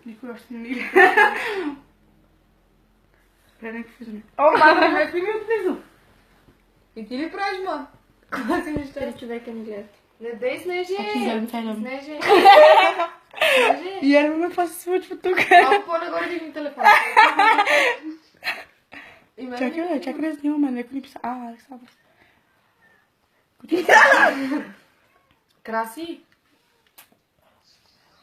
Никой още не ми гледа. Спре някакви зуми. О, мама, ме ми отнизу. И ти ли правиш, ма? Кога си неща? 3 човека ни гледат. Не дей, Снежи! Снежи! Снежи! И я не ме какво се случва тук. Малко по-нагоре дигни телефона. Чакай да снимаме, някой ни писа. Александър. Краси!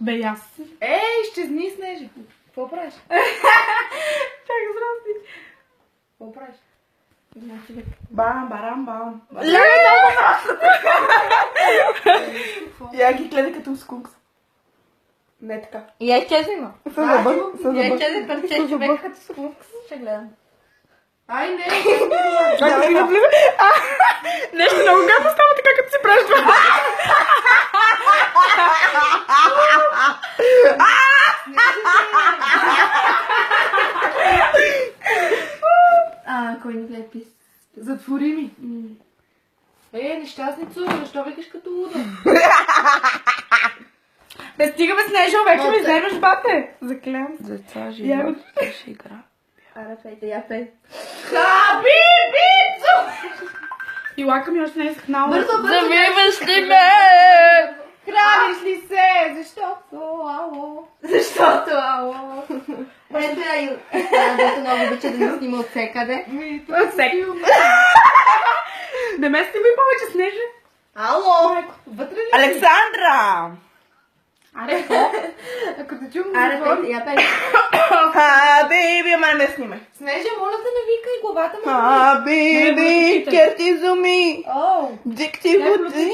Бе, аз си. Ей, изчезни, Снежи! Какво правиш? Чакай, здрасти. Какво правиш? Бам, барам, бам. Какво? Я ги гледа като скункс. Не така. И я изчезна има. Съзъба. Я изчезна парче човека като скункс. Ще гледам. Ай, не! Чакай да влиза. Нещо много гадно става така, като си правиш това. Кой ни гледа пис? Затвори ми. Нещастница, защо викаш като луда? Бе, стига бе, Снежо, вече ми вземеш бате. Заклявам се. Деца, живот, ще игра. Ара, пейте, я пей. Хабибицо! И лака ми още не е схнала. Бързо, Завиваш ли ме? храниш ли се? Защото, ало. Защото, ало. Ето я, дето много обича да ни снима от всекъде. Всеки. Да ме снима и повече, Снежи. Ало! Вътре ли? Александра! Аре, какво? Ако те чум, Ара, пейте, я пей. Бейби, ама не ме снимай. Снежа, моля те, не викай, главата му. Бейби, керти зуми, Оу! дикти води.